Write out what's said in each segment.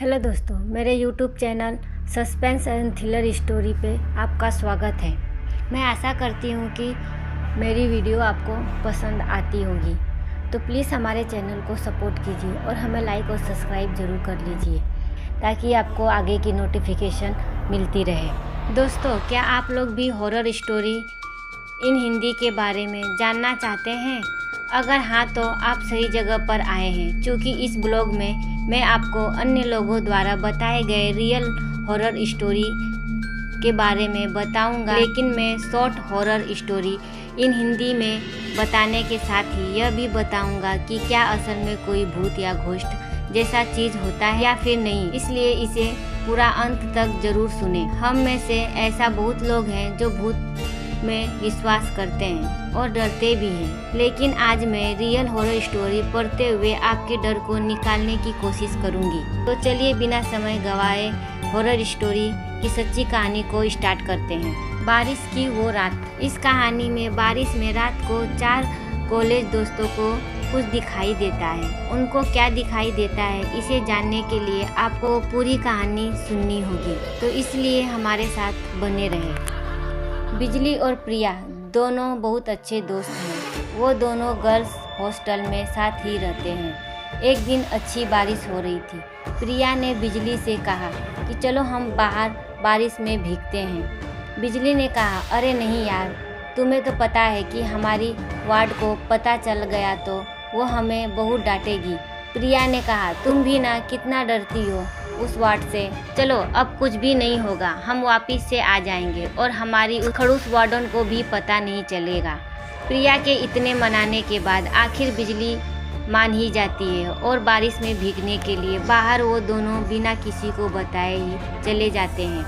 Hello दोस्तों, मेरे YouTube channel suspense and thriller story पे आपका स्वागत है। मैं आशा करती हूँ कि मेरी वीडियो आपको पसंद आती होगी, तो प्लीज़ हमारे चैनल को सपोर्ट कीजिए और हमें लाइक और सब्सक्राइब ज़रूर कर लीजिए ताकि आपको आगे की नोटिफिकेशन मिलती रहे। दोस्तों, क्या आप लोग भी हॉरर स्टोरी इन हिंदी के बारे में जानना चाहते हैं? अगर हाँ तो आप सही जगह पर आए हैं, क्योंकि इस ब्लॉग में मैं आपको अन्य लोगों द्वारा बताए गए रियल हॉरर स्टोरी के बारे में बताऊंगा, लेकिन मैं short horror story in Hindi में बताने के साथ ही यह भी बताऊंगा कि क्या असल में कोई भूत या घोस्ट जैसा चीज़ होता है या फिर नहीं। इसलिए इसे पूरा अंत तक जरूर सुने। हम में से ऐसा बहुत लोग हैं जो भूत में विश्वास करते हैं और डरते भी हैं, लेकिन आज मैं रियल हॉरर स्टोरी पढ़ते हुए आपके डर को निकालने की कोशिश करूंगी। तो चलिए बिना समय गवाए हॉरर स्टोरी की सच्ची कहानी को स्टार्ट करते हैं। बारिश की वो रात। इस कहानी में बारिश में रात को 4 कॉलेज दोस्तों को कुछ दिखाई देता है। उनको क्या दिखाई देता है, इसे जानने के लिए आपको पूरी कहानी सुननी होगी, तो इसलिए हमारे साथ बने रहें। बिजली और प्रिया दोनों बहुत अच्छे दोस्त हैं। वो दोनों गर्ल्स हॉस्टल में साथ ही रहते हैं। एक दिन अच्छी बारिश हो रही थी। प्रिया ने बिजली से कहा कि चलो हम बाहर बारिश में भीगते हैं। बिजली ने कहा, अरे नहीं यार, तुम्हें तो पता है कि हमारी वार्ड को पता चल गया तो वो हमें बहुत डांटेगी। प्रिया ने कहा, तुम भी ना कितना डरती हो उस वार्ड से। चलो अब कुछ भी नहीं होगा, हम वापिस से आ जाएंगे और हमारी उस खड़ूस वार्डन को भी पता नहीं चलेगा। प्रिया के इतने मनाने के बाद आखिर बिजली मान ही जाती है और बारिश में भीगने के लिए बाहर वो दोनों बिना किसी को बताए ही चले जाते हैं।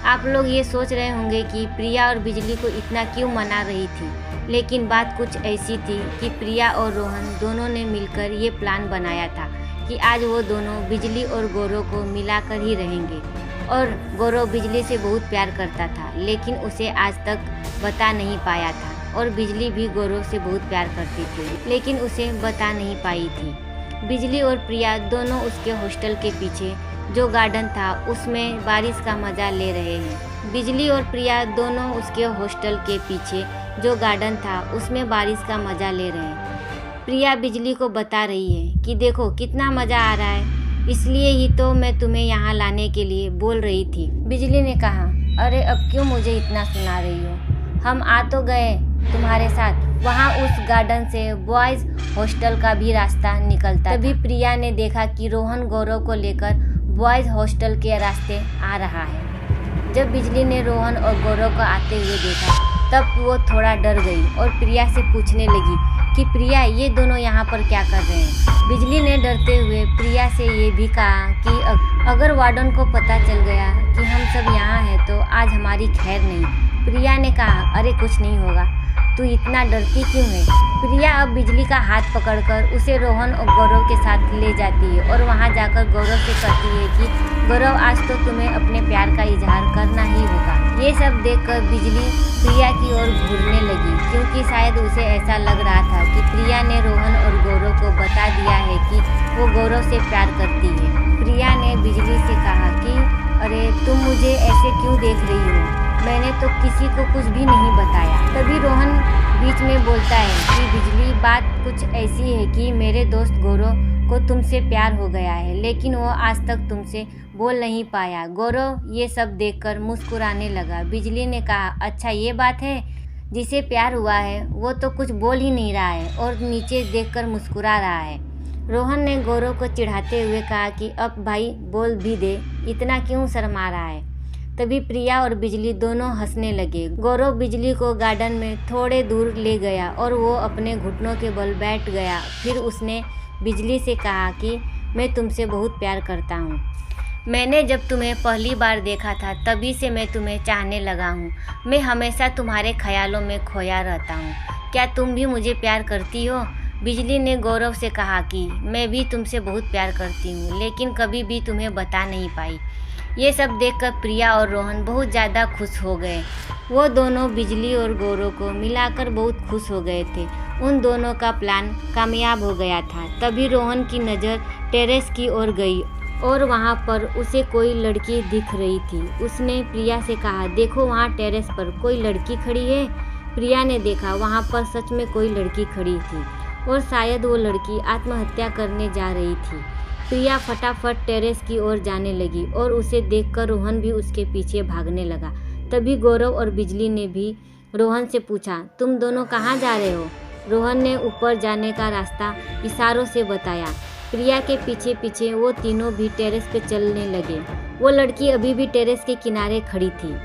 आप लोग ये सोच रहे होंगे कि प्रिया और बिजली को इतना क्यों मना रही थी, लेकिन बात कुछ ऐसी थी कि प्रिया और रोहन दोनों ने मिलकर ये प्लान बनाया था कि आज वो दोनों बिजली और गौरव को मिलाकर ही रहेंगे। और गौरव बिजली से बहुत प्यार करता था, लेकिन उसे आज तक बता नहीं पाया था, और बिजली भी गौरव से बहुत प्यार करती थी, लेकिन उसे बता नहीं पाई थी। बिजली और प्रिया दोनों उसके हॉस्टल के पीछे जो गार्डन था उसमें बारिश का मज़ा ले रहे हैं। बिजली और प्रिया दोनों उसके हॉस्टल के पीछे जो गार्डन था उसमें बारिश का मज़ा ले रहे हैं। प्रिया बिजली को बता रही है कि देखो कितना मज़ा आ रहा है, इसलिए ही तो मैं तुम्हें यहाँ लाने के लिए बोल रही थी। बिजली ने कहा, अरे अब क्यों मुझे इतना सुना रही हो, हम आ तो गए तुम्हारे साथ। वहाँ उस गार्डन से बॉयज़ हॉस्टल का भी रास्ता निकलता। तभी प्रिया ने देखा कि रोहन गौरव को लेकर बॉयज़ हॉस्टल के रास्ते आ रहा है। जब बिजली ने रोहन और गौरव को आते हुए देखा तब वो थोड़ा डर गई और प्रिया से पूछने लगी कि प्रिया, ये दोनों यहाँ पर क्या कर रहे हैं। बिजली ने डरते हुए प्रिया से ये भी कहा कि अगर वार्डन को पता चल गया कि हम सब यहाँ हैं तो आज हमारी खैर नहीं। प्रिया ने कहा, अरे कुछ नहीं होगा, तू इतना डरती क्यों है। प्रिया अब बिजली का हाथ पकड़कर उसे रोहन और गौरव के साथ ले जाती है और वहाँ जाकर गौरव से कहती है कि गौरव, आज तो तुम्हें अपने प्यार का इजहार करना ही होगा। ये सब देखकर बिजली प्रिया की ओर घूरने लगी, क्योंकि शायद उसे ऐसा लग रहा था कि प्रिया ने रोहन और गौरव को बता दिया है कि वो गौरव से प्यार करती है। प्रिया ने बिजली से कहा कि अरे तुम मुझे ऐसे क्यों देख रही हो, मैंने तो किसी को कुछ भी नहीं बताया। तभी रोहन बीच में बोलता है कि बिजली, बात कुछ ऐसी है कि मेरे दोस्त गौरव को तुमसे प्यार हो गया है, लेकिन वो आज तक तुमसे बोल नहीं पाया। गौरव ये सब देखकर मुस्कुराने लगा। बिजली ने कहा, अच्छा ये बात है, जिसे प्यार हुआ है वो तो कुछ बोल ही नहीं रहा है और नीचे देखकर मुस्कुरा रहा है। रोहन ने गौरव को चिढ़ाते हुए कहा कि अब भाई बोल भी दे, इतना क्यों शर्मा रहा है। तभी प्रिया और बिजली दोनों हंसने लगे। गौरव बिजली को गार्डन में थोड़े दूर ले गया और वो अपने घुटनों के बल बैठ गया। फिर उसने बिजली से कहा कि मैं तुमसे बहुत प्यार करता हूँ। मैंने जब तुम्हें पहली बार देखा था तभी से मैं तुम्हें चाहने लगा हूँ। मैं हमेशा तुम्हारे ख्यालों में खोया रहता हूँ। क्या तुम भी मुझे प्यार करती हो। बिजली ने गौरव से कहा कि मैं भी तुमसे बहुत प्यार करती हूँ, लेकिन कभी भी तुम्हें बता नहीं पाई। ये सब देखकर प्रिया और रोहन बहुत ज़्यादा खुश हो गए। वो दोनों बिजली और गौरव को मिलाकर बहुत खुश हो गए थे। उन दोनों का प्लान कामयाब हो गया था। तभी रोहन की नज़र टेरेस की ओर गई और वहाँ पर उसे कोई लड़की दिख रही थी। उसने प्रिया से कहा, देखो वहाँ टेरेस पर कोई लड़की खड़ी है। प्रिया ने देखा, वहाँ पर सच में कोई लड़की खड़ी थी और शायद वो लड़की आत्महत्या करने जा रही थी। प्रिया फटाफट टेरेस की ओर जाने लगी और उसे देखकर रोहन भी उसके पीछे भागने लगा। तभी गौरव और बिजली ने भी रोहन से पूछा, तुम दोनों कहाँ जा रहे हो? रोहन ने ऊपर जाने का रास्ता इशारों से बताया। प्रिया के पीछे पीछे वो तीनों भी टेरेस पे चलने लगे। वो लड़की अभी भी टेरेस के किनारे खड़ी थी।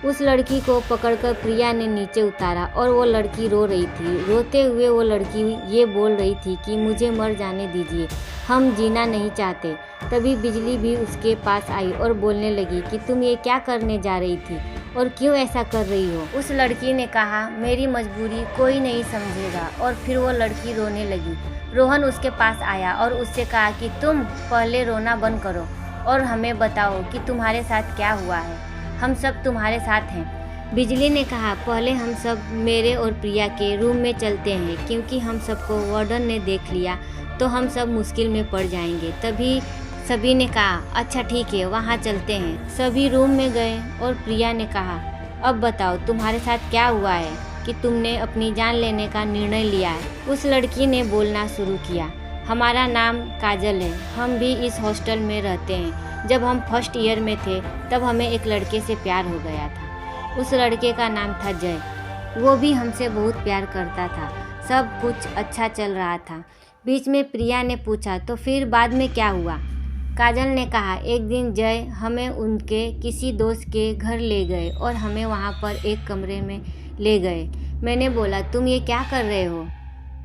उस लड़की को पकड़कर प्रिया ने नीचे उतारा और वो लड़की रो रही थी। रोते हुए वो लड़की ये बोल रही थी कि मुझे मर जाने दीजिए, हम जीना नहीं चाहते। तभी बिजली भी उसके पास आई और बोलने लगी कि तुम ये क्या करने जा रही थी और क्यों ऐसा कर रही हो? उस लड़की ने कहा, मेरी मजबूरी कोई नहीं समझेगा। और फिर वो लड़की रोने लगी। रोहन उसके पास आया और उससे कहा कि तुम पहले रोना बंद करो और हमें बताओ कि तुम्हारे साथ क्या हुआ है। हम सब तुम्हारे साथ हैं। बिजली ने कहा, पहले हम सब मेरे और प्रिया के रूम में चलते हैं, क्योंकि हम सबको वार्डन ने देख लिया तो हम सब मुश्किल में पड़ जाएंगे। तभी सभी ने कहा, अच्छा ठीक है, वहाँ चलते हैं। सभी रूम में गए और प्रिया ने कहा, अब बताओ तुम्हारे साथ क्या हुआ है कि तुमने अपनी जान लेने का निर्णय लिया है। उस लड़की ने बोलना शुरू किया, हमारा नाम काजल है, हम भी इस हॉस्टल में रहते हैं। जब हम फर्स्ट ईयर में थे तब हमें एक लड़के से प्यार हो गया था। उस लड़के का नाम था जय। वो भी हमसे बहुत प्यार करता था। सब कुछ अच्छा चल रहा था। बीच में प्रिया ने पूछा, तो फिर बाद में क्या हुआ? काजल ने कहा, एक दिन जय हमें उनके किसी दोस्त के घर ले गए और हमें वहाँ पर एक कमरे में ले गए। मैंने बोला, तुम ये क्या कर रहे हो?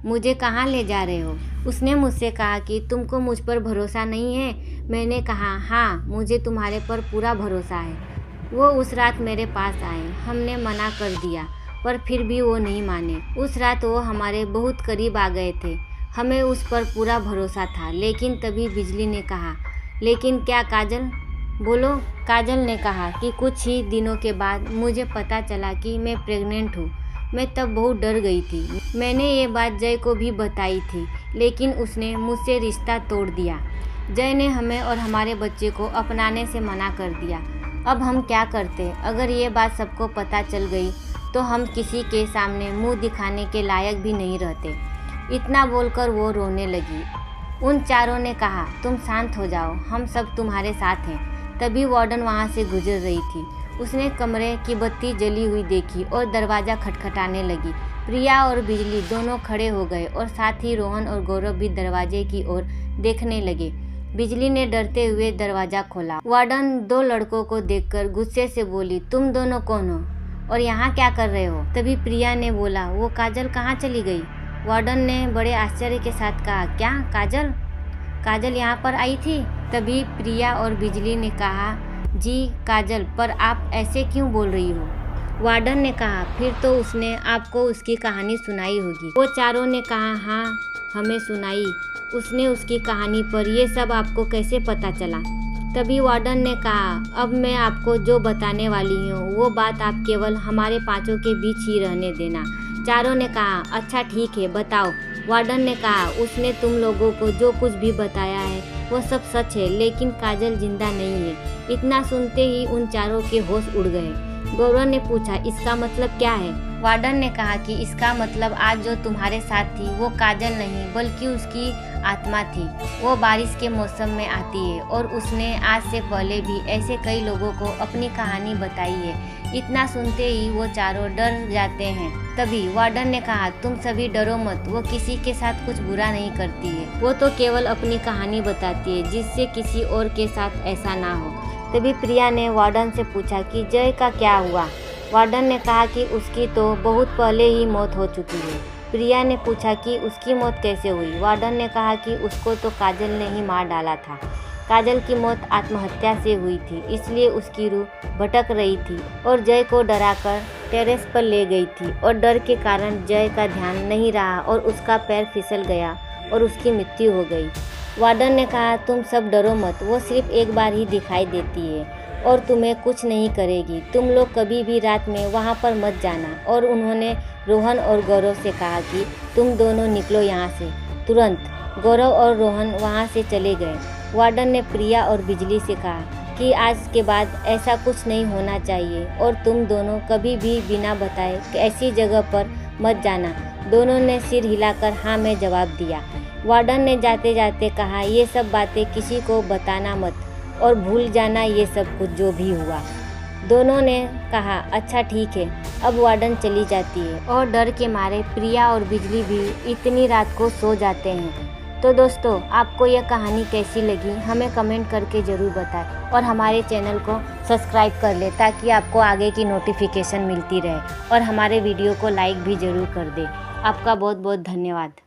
मुझे कहाँ ले जा रहे हो? उसने मुझसे कहा कि तुमको मुझ पर भरोसा नहीं है। मैंने कहा, हाँ, मुझे तुम्हारे पर पूरा भरोसा है। वो उस रात मेरे पास आए। हमने मना कर दिया पर फिर भी वो नहीं माने। उस रात वो हमारे बहुत करीब आ गए थे। हमें उस पर पूरा भरोसा था। लेकिन तभी बिजली ने कहा, लेकिन क्या काजल? बोलो। काजल ने कहा कि कुछ ही दिनों के बाद मुझे पता चला कि मैं प्रेग्नेंट हूँ। मैं तब बहुत डर गई थी। मैंने ये बात जय को भी बताई थी, लेकिन उसने मुझसे रिश्ता तोड़ दिया। जय ने हमें और हमारे बच्चे को अपनाने से मना कर दिया। अब हम क्या करते? अगर ये बात सबको पता चल गई तो हम किसी के सामने मुंह दिखाने के लायक भी नहीं रहते। इतना बोलकर वो रोने लगी। उन चारों ने कहा, तुम शांत हो जाओ, हम सब तुम्हारे साथ हैं। तभी वार्डन वहाँ से गुजर रही थी। उसने कमरे की बत्ती जली हुई देखी और दरवाज़ा खटखटाने लगी। प्रिया और बिजली दोनों खड़े हो गए और साथ ही रोहन और गौरव भी दरवाजे की ओर देखने लगे। बिजली ने डरते हुए दरवाज़ा खोला। वार्डन दो लड़कों को देखकर गुस्से से बोली, तुम दोनों कौन हो और यहाँ क्या कर रहे हो? तभी प्रिया ने बोला, वो काजल कहाँ चली गई? वार्डन ने बड़े आश्चर्य के साथ कहा, क्या काजल? काजल यहाँ पर आई थी? तभी प्रिया और बिजली ने कहा, जी काजल, पर आप ऐसे क्यों बोल रही हो? वार्डन ने कहा, फिर तो उसने आपको उसकी कहानी सुनाई होगी। वो चारों ने कहा, हाँ, हमें सुनाई। उसने उसकी कहानी, पर ये सब आपको कैसे पता चला? तभी वार्डन ने कहा, अब मैं आपको जो बताने वाली हूँ वो बात आप केवल हमारे पांचों के बीच ही रहने देना। चारों ने कहा, अच्छा ठीक है, बताओ। वार्डन ने कहा, उसने तुम लोगों को जो कुछ भी बताया है वो सब सच है, लेकिन काजल जिंदा नहीं है। इतना सुनते ही उन चारों के होश उड़ गए। गौरव ने पूछा, इसका मतलब क्या है? वार्डन ने कहा कि इसका मतलब आज जो तुम्हारे साथ थी वो काजल नहीं बल्कि उसकी आत्मा थी। वो बारिश के मौसम में आती है और उसने आज से पहले भी ऐसे कई लोगों को अपनी कहानी बताई है। इतना सुनते ही वो चारों डर जाते हैं। तभी वार्डन ने कहा, तुम सभी डरो मत, वो किसी के साथ कुछ बुरा नहीं करती है। वो तो केवल अपनी कहानी बताती है जिससे किसी और के साथ ऐसा ना हो। तभी प्रिया ने वार्डन से पूछा कि जय का क्या हुआ? वार्डन ने कहा कि उसकी तो बहुत पहले ही मौत हो चुकी है। प्रिया ने पूछा कि उसकी मौत कैसे हुई? वार्डन ने कहा कि उसको तो काजल ने ही मार डाला था। काजल की मौत आत्महत्या से हुई थी, इसलिए उसकी रूह भटक रही थी और जय को डराकर टेरेस पर ले गई थी और डर के कारण जय का ध्यान नहीं रहा और उसका पैर फिसल गया और उसकी मृत्यु हो गई। वार्डन ने कहा, तुम सब डरो मत, वो सिर्फ एक बार ही दिखाई देती है और तुम्हें कुछ नहीं करेगी। तुम लोग कभी भी रात में वहाँ पर मत जाना। और उन्होंने रोहन और गौरव से कहा कि तुम दोनों निकलो यहाँ से तुरंत। गौरव और रोहन वहाँ से चले गए। वार्डन ने प्रिया और बिजली से कहा कि आज के बाद ऐसा कुछ नहीं होना चाहिए और तुम दोनों कभी भी बिना बताए ऐसी जगह पर मत जाना। दोनों ने सिर हिलाकर हाँ में जवाब दिया। वार्डन ने जाते जाते कहा, ये सब बातें किसी को बताना मत और भूल जाना ये सब कुछ जो भी हुआ। दोनों ने कहा अच्छा ठीक है। अब वार्डन चली जाती है और डर के मारे प्रिया और बिजली भी इतनी रात को सो जाते हैं। तो दोस्तों, आपको यह कहानी कैसी लगी हमें कमेंट करके ज़रूर बताएं और हमारे चैनल को सब्सक्राइब कर लें ताकि आपको आगे की नोटिफिकेशन मिलती रहे और हमारे वीडियो को लाइक भी ज़रूर कर दें। आपका बहुत बहुत धन्यवाद।